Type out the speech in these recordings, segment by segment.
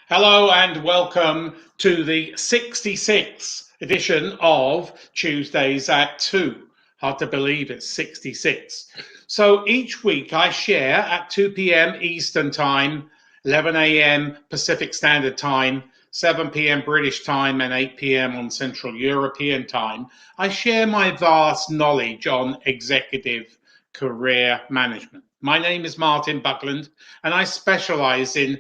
Hello and welcome to the 66th edition of Tuesdays at 2. Hard to believe it's 66. So each week I share at 2 p.m. Eastern Time, 11 a.m. Pacific Standard Time, 7 p.m. British Time, and 8 p.m. on Central European Time. I share my vast knowledge on executive career management. My name is Martin Buckland, and I specialize in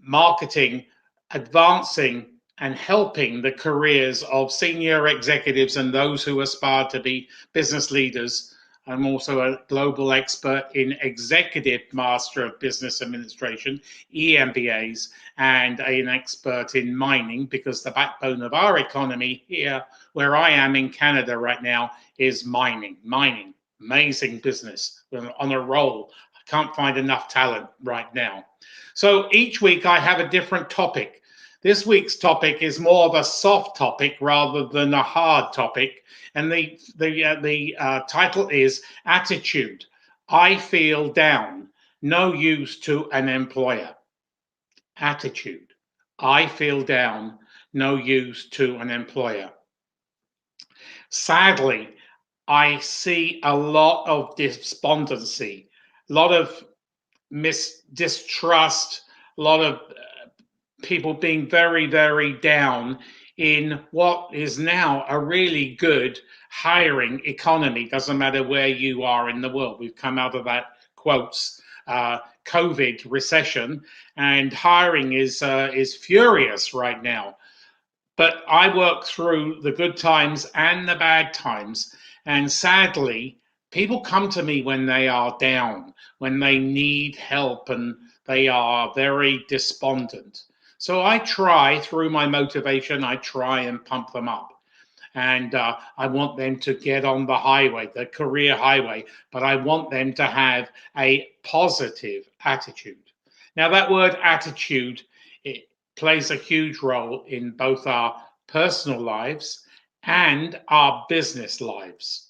marketing, advancing and helping the careers of senior executives and those who aspire to be business leaders. I'm also a global expert in Executive Master of Business Administration, EMBAs, and an expert in mining because the backbone of our economy here, where I am in Canada right now, is mining. Mining, amazing business. We're on a roll. I can't find enough talent right now. So each week I have a different topic. This week's topic is more of a soft topic rather than a hard topic. And the title is Attitude. I feel down. No use to an employer. Attitude. I feel down. No use to an employer. Sadly, I see a lot of despondency, a lot of distrust, a lot of people being very, very down in what is now a really good hiring economy. Doesn't matter where you are in the world. We've come out of that quotes COVID recession, and hiring is furious right now. But I work through the good times and the bad times, and sadly, people come to me when they are down, when they need help, and they are very despondent. So I try, through my motivation, I try and pump them up. And I want them to get on the highway, the career highway, but I want them to have a positive attitude. Now, that word attitude, it plays a huge role in both our personal lives and our business lives.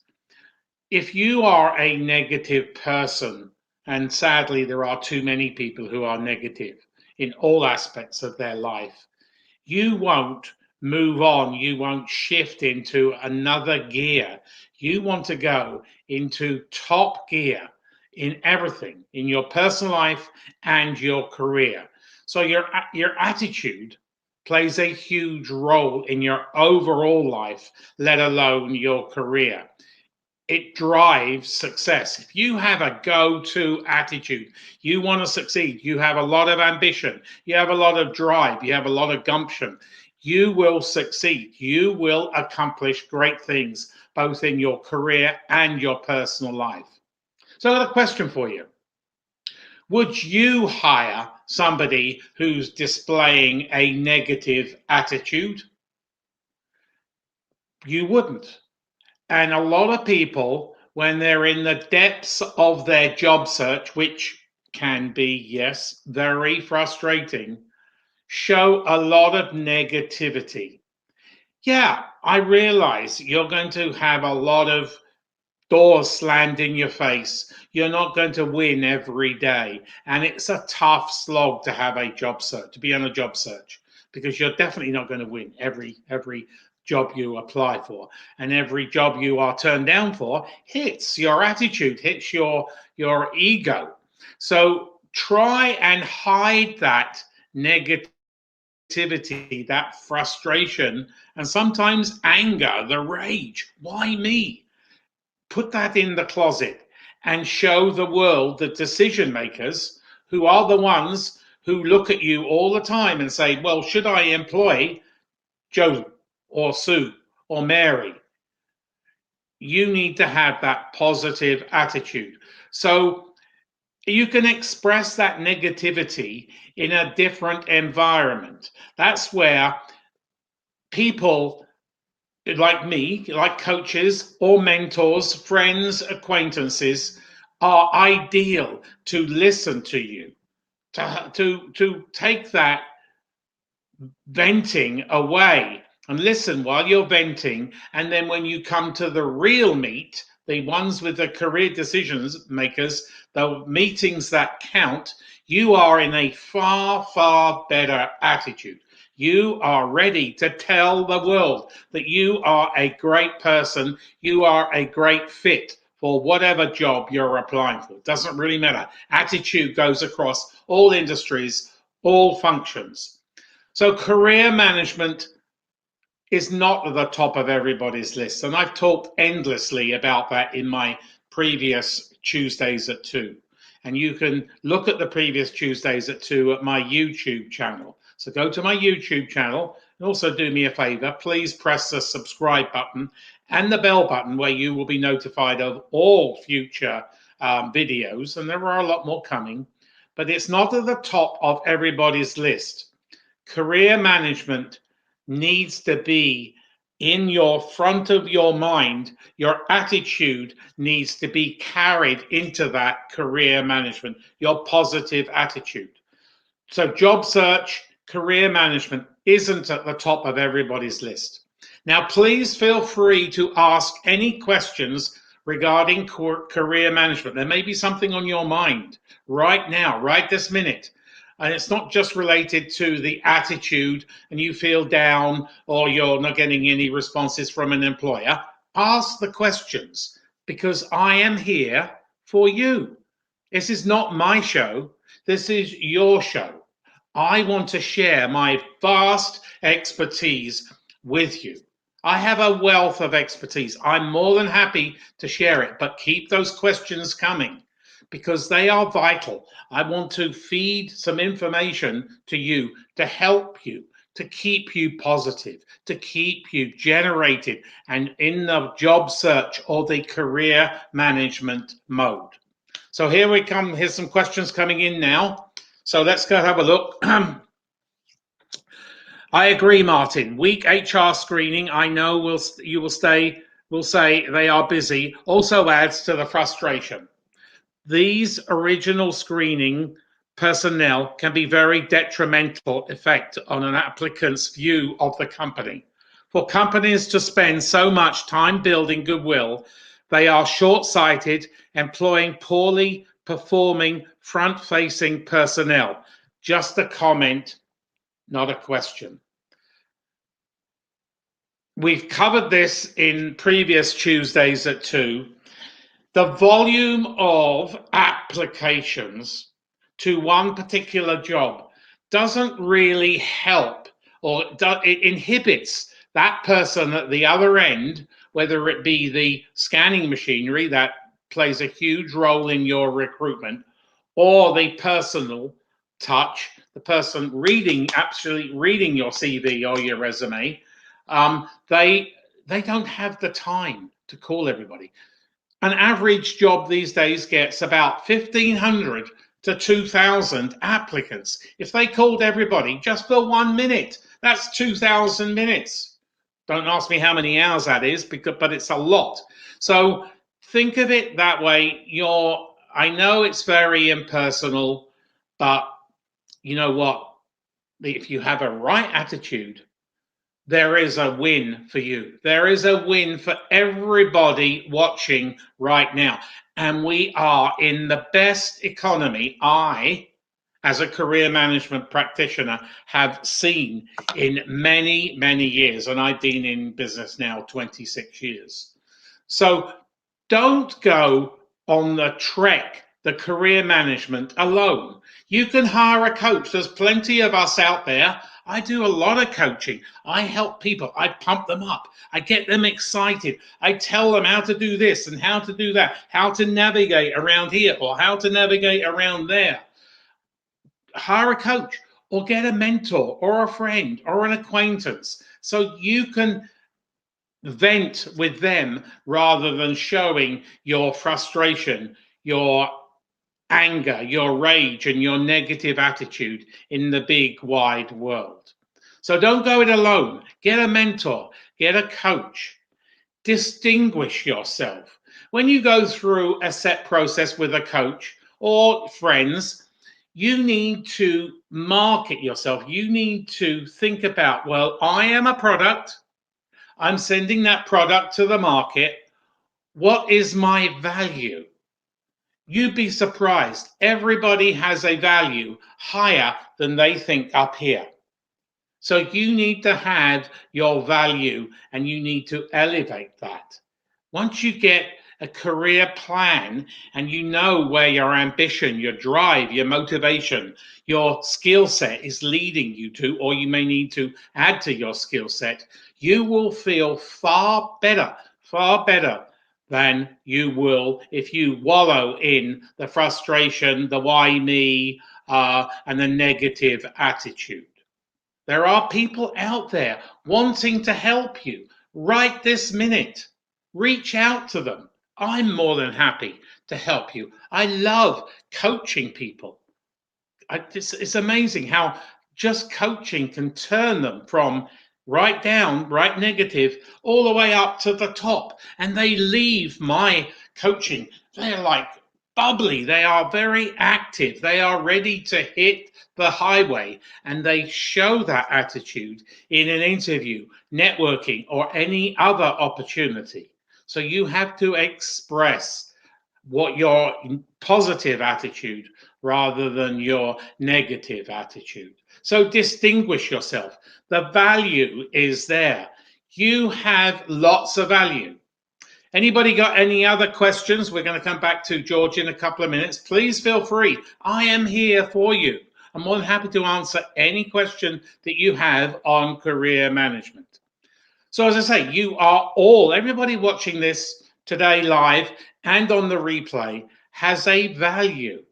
If you are a negative person, and sadly there are too many people who are negative in all aspects of their life, you won't move on, you won't shift into another gear. You want to go into top gear in everything, in your personal life and your career. So your attitude plays a huge role in your overall life, let alone your career. It drives success. If you have a go-to attitude, you want to succeed, you have a lot of ambition, you have a lot of drive, you have a lot of gumption, you will succeed. You will accomplish great things, both in your career and your personal life. So I got a question for you. Would you hire somebody who's displaying a negative attitude? You wouldn't. And a lot of people, when they're in the depths of their job search, which can be, yes, very frustrating, show a lot of negativity. Yeah, I realize you're going to have a lot of doors slammed in your face. You're not going to win every day. And it's a tough slog to have a job search, to be on a job search, because you're definitely not going to win every job you apply for, and every job you are turned down for hits your attitude, hits your ego. So try and hide that negativity, that frustration, and sometimes anger, the rage. Why me? Put that in the closet and show the world, the decision makers, who are the ones who look at you all the time and say, well, should I employ Joe or Sue or Mary? You need to have that positive attitude. So you can express that negativity in a different environment. That's where people like me, like coaches or mentors, friends, acquaintances, are ideal to listen to you, to take that venting away and listen while you're venting. And then when you come to the real meat, the ones with the career decisions makers, the meetings that count, You are in a far, far better attitude. You are ready to tell the world that you are a great person. You are a great fit for whatever job you're applying for. It doesn't really matter. Attitude goes across all industries, all functions. So career management is not at the top of everybody's list. And I've talked endlessly about that in my previous Tuesdays at 2. And you can look at the previous Tuesdays at 2 at my YouTube channel. So go to my YouTube channel and also do me a favor. Please press the subscribe button and the bell button where you will be notified of all future videos. And there are a lot more coming, but it's not at the top of everybody's list. Career management needs to be in your front of your mind. Your attitude needs to be carried into that career management, your positive attitude. So job search, career management isn't at the top of everybody's list. Now, please feel free to ask any questions regarding career management. There may be something on your mind right now, right this minute. And it's not just related to the attitude and you feel down or you're not getting any responses from an employer. Ask the questions because I am here for you. This is not my show. This is your show. I want to share my vast expertise with you. I have a wealth of expertise. I'm more than happy to share it, but keep those questions coming because they are vital. I want to feed some information to you to help you, to keep you positive, to keep you generated and in the job search or the career management mode. So here we come. Here's some questions coming in now. So let's go have a look. I agree, Martin. Weak HR screening, I know will say they are busy, also adds to the frustration. These original screening personnel can be very detrimental effect on an applicant's view of the company. For companies to spend so much time building goodwill, they are short-sighted, employing poorly performing front-facing personnel. Just a comment, not a question. We've covered this in previous Tuesdays at 2. The volume of applications to one particular job doesn't really help, or it inhibits that person at the other end, whether it be the scanning machinery that plays a huge role in your recruitment, or the personal touch, the person actually reading your CV or your resume. They don't have the time to call everybody. An average job these days gets about 1,500 to 2,000 applicants. If they called everybody just for 1 minute, that's 2,000 minutes. Don't ask me how many hours that is, but it's a lot. So think of it that way. I know it's very impersonal, but you know what? If you have a right attitude, there is a win for you. There is a win for everybody watching right now. And we are in the best economy I, as a career management practitioner, have seen in many, many years. And I've been in business now 26 years. So don't go on the trek, the career management alone. You can hire a coach. There's plenty of us out there. I do a lot of coaching. I help people. I pump them up. I get them excited. I tell them how to do this and how to do that, how to navigate around here or how to navigate around there. Hire a coach or get a mentor or a friend or an acquaintance so you can vent with them rather than showing your frustration, your anger, your rage, and your negative attitude in the big wide world. So don't go it alone. Get a mentor, get a coach, distinguish yourself. When you go through a set process with a coach or friends, you need to market yourself. You need to think about, well, I am a product. I'm sending that product to the market. What is my value? you'd be surprised. Everybody has a value higher than they think up here. So you need to have your value and you need to elevate that. Once you get a career plan and you know where your ambition, your drive, your motivation, your skill set is leading you to, or you may need to add to your skill set, you will feel far better than you will if you wallow in the frustration, the why me, and the negative attitude. There are people out there wanting to help you right this minute. Reach out to them. I'm more than happy to help you. I love coaching people. It's amazing how just coaching can turn them from right down, right negative, all the way up to the top. And they leave my coaching. They're like bubbly. They are very active. They are ready to hit the highway. And they show that attitude in an interview, networking, or any other opportunity. So you have to express what your positive attitude rather than your negative attitude. So distinguish yourself. The value is there. You have lots of value. Anybody got any other questions? We're going to come back to George in a couple of minutes. Please feel free. I am here for you. I'm more than happy to answer any question that you have on career management. So as I say, you are all, everybody watching this today live and on the replay has a value.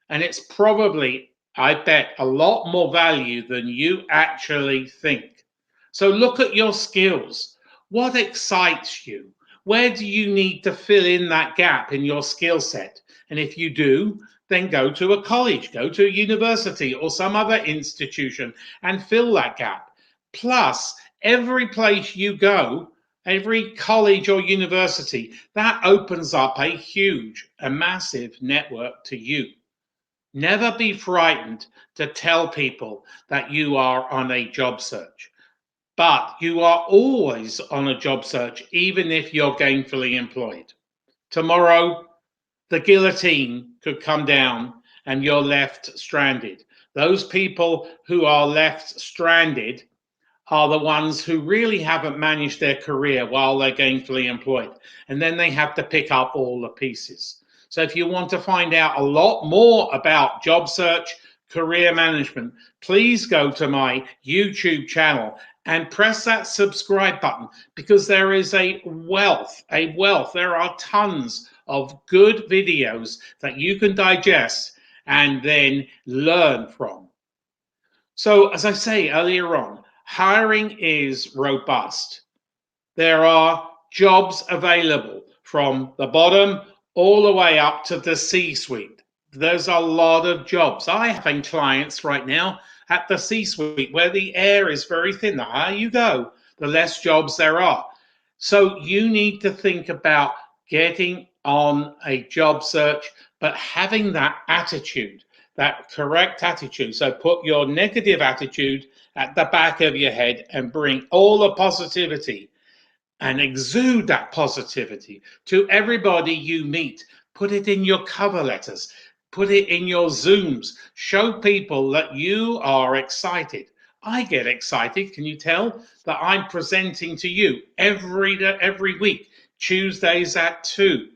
And it's probably, I bet, a lot more value than you actually think. So look at your skills. What excites you? Where do you need to fill in that gap in your skill set? And if you do, then go to a college, go to a university or some other institution and fill that gap. Plus, every place you go, every college or university, that opens up a huge, a massive network to you. Never be frightened to tell people that you are on a job search. But you are always on a job search, even if you're gainfully employed. Tomorrow, the guillotine could come down and you're left stranded. Those people who are left stranded are the ones who really haven't managed their career while they're gainfully employed. And then they have to pick up all the pieces. So if you want to find out a lot more about job search, career management, please go to my YouTube channel and press that subscribe button, because there is a wealth. There are tons of good videos that you can digest and then learn from. So as I say earlier on, hiring is robust. There are jobs available from the bottom all the way up to the C-suite. There's a lot of jobs. I have clients right now at the C-suite where the air is very thin. The higher you go, the less jobs there are. So you need to think about getting on a job search, but having that attitude, that correct attitude. So put your negative attitude at the back of your head and bring all the positivity and exude that positivity to everybody you meet. Put it in your cover letters, put it in your Zooms. Show people that you are excited. I get excited, can you tell, that I'm presenting to you every week, Tuesdays at 2.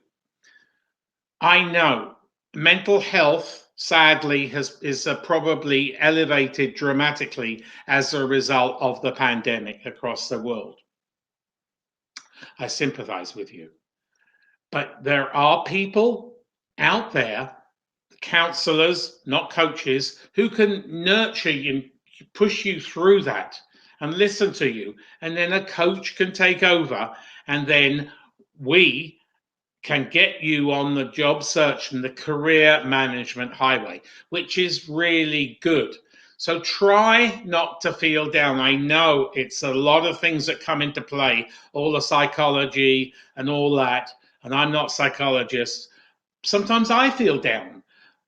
I know mental health, sadly, is probably elevated dramatically as a result of the pandemic across the world. I sympathize with you. But there are people out there, counselors, not coaches, who can nurture you, push you through that and listen to you. And then a coach can take over, and then we can get you on the job search and the career management highway, which is really good. So try not to feel down. I know it's a lot of things that come into play, all the psychology and all that. And I'm not a psychologist. Sometimes I feel down,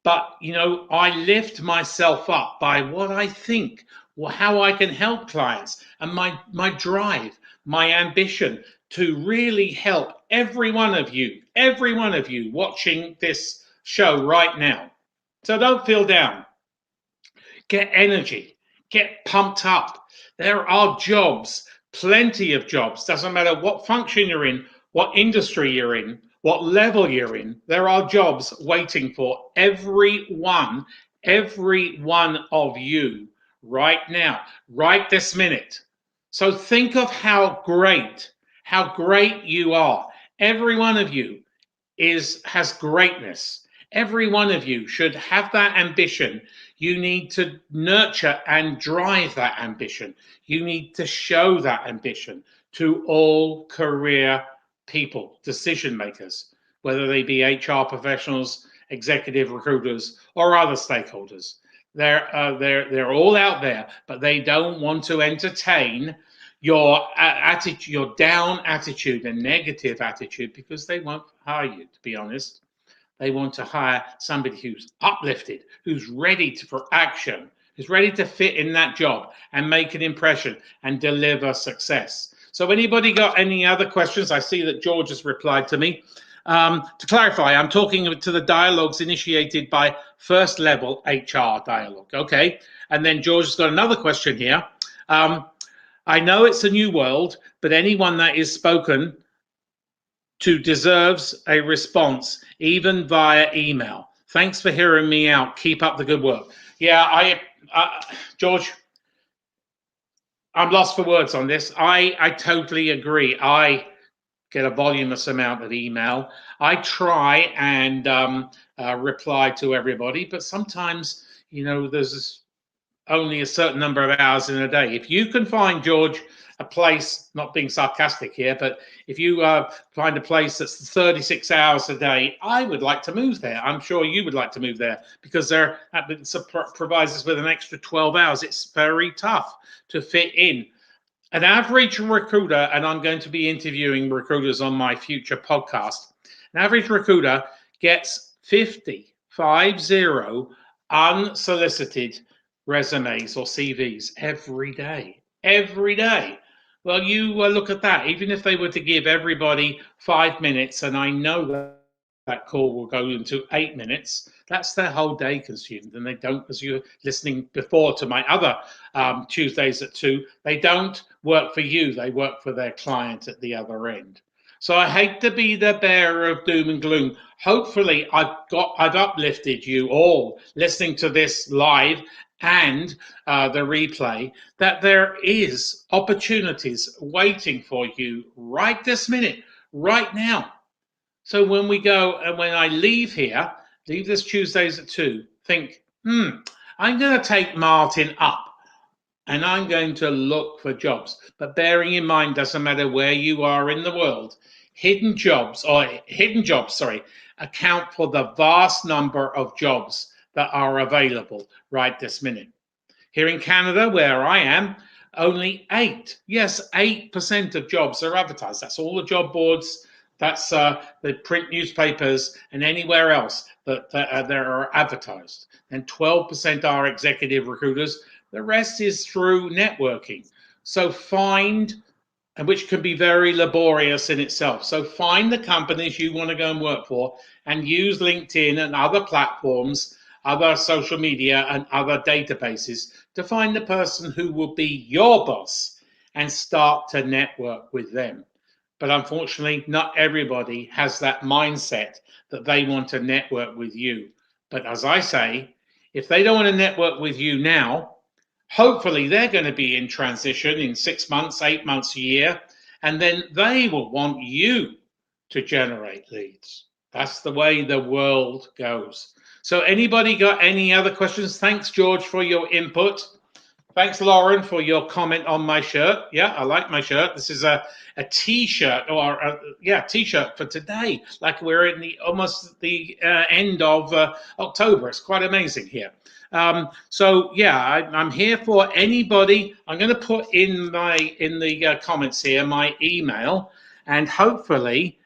but I lift myself up by what I think, how I can help clients, and my drive, my ambition to really help every one of you watching this show right now. So don't feel down. Get energy, get pumped up. There are jobs, plenty of jobs. Doesn't matter what function you're in, what industry you're in, what level you're in. There are jobs waiting for every one of you right now, right this minute. So think of how great you are. Every one of you has greatness. Every one of you should have that ambition. You need to nurture and drive that ambition. You need to show that ambition to all career people, decision makers, whether they be HR professionals, executive recruiters, or other stakeholders. They're all out there, but they don't want to entertain your attitude, your down attitude and negative attitude, because they won't hire you, to be honest. They want to hire somebody who's uplifted, who's ready for action, who's ready to fit in that job and make an impression and deliver success. So anybody got any other questions? I see that George has replied to me. To clarify, I'm talking to the dialogues initiated by first level HR dialogue. Okay. And then George has got another question here. I know it's a new world, but anyone that is spoken to deserves a response, even via email. Thanks for hearing me out. Keep up the good work. Yeah, George, I'm lost for words on this. I totally agree. I get a voluminous amount of email. I try and reply to everybody, but sometimes, there's only a certain number of hours in a day. If you can find, George, a place, not being sarcastic here, but if you find a place that's 36 hours a day, I would like to move there. I'm sure you would like to move there, because that provides us with an extra 12 hours. It's very tough to fit in. An average recruiter, and I'm going to be interviewing recruiters on my future podcast, an average recruiter gets 50 unsolicited resumes or CVs every day. Every day. Well, you look at that. Even if they were to give everybody 5 minutes, and I know that call will go into 8 minutes, that's their whole day consumed. And they don't, as you were listening before to my other Tuesdays at 2, they don't work for you, they work for their client at the other end. So I hate to be the bearer of doom and gloom. Hopefully I've uplifted you all listening to this live and the replay, that there is opportunities waiting for you right this minute, right now. So when we go, and when I leave here, leave this Tuesdays at 2, think, I'm going to take Martin up and I'm going to look for jobs. But bearing in mind, doesn't matter where you are in the world, hidden jobs, account for the vast number of jobs that are available right this minute. Here in Canada, where I am, only 8% of jobs are advertised. That's all the job boards, that's the print newspapers, and anywhere else that are advertised. And 12% are executive recruiters. The rest is through networking. So and which can be very laborious in itself. So find the companies you want to go and work for, and use LinkedIn and other platforms, other social media and other databases to find the person who will be your boss and start to network with them. But unfortunately, not everybody has that mindset that they want to network with you. But as I say, if they don't want to network with you now, hopefully they're going to be in transition in 6 months, 8 months, a year, and then they will want you to generate leads. That's the way the world goes. So anybody got any other questions? Thanks, George, for your input. Thanks, Lauren, for your comment on my shirt. Yeah, I like my shirt. This is a t-shirt, or t-shirt for today. Like we're in almost the end of October. It's quite amazing here. So yeah, I'm here for anybody. I'm going to put in the comments here my email, and hopefully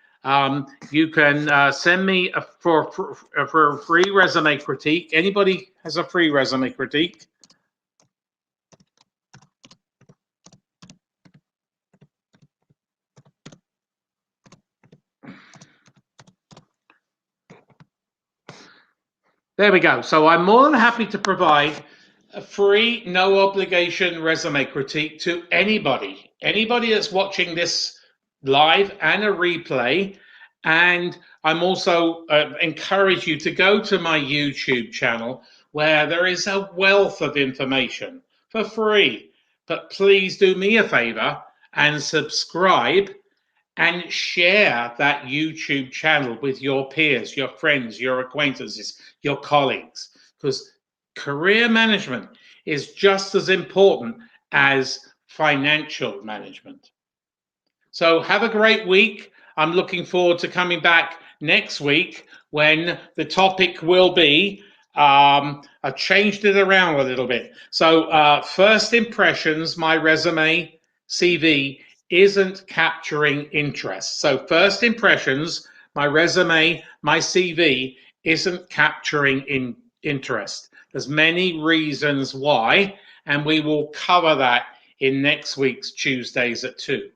you can send me for a free resume critique. Anybody has a free resume critique? There we go. So I'm more than happy to provide a free, no obligation resume critique to anybody that's watching this live and a replay. And I'm also encourage you to go to my YouTube channel where there is a wealth of information for free. But please do me a favor and subscribe and share that YouTube channel with your peers, your friends, your acquaintances, your colleagues, because career management is just as important as financial management. So have a great week. I'm looking forward to coming back next week when the topic will be, I've changed it around a little bit. So first impressions, my resume, CV, isn't capturing interest. So first impressions, my resume, my CV isn't capturing interest. There's many reasons why, and we will cover that in next week's Tuesdays at 2.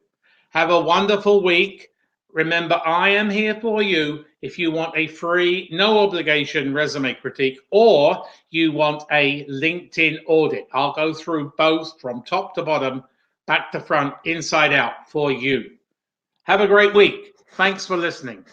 Have a wonderful week. Remember, I am here for you if you want a free, no obligation resume critique or you want a LinkedIn audit. I'll go through both from top to bottom, back to front, inside out for you. Have a great week. Thanks for listening.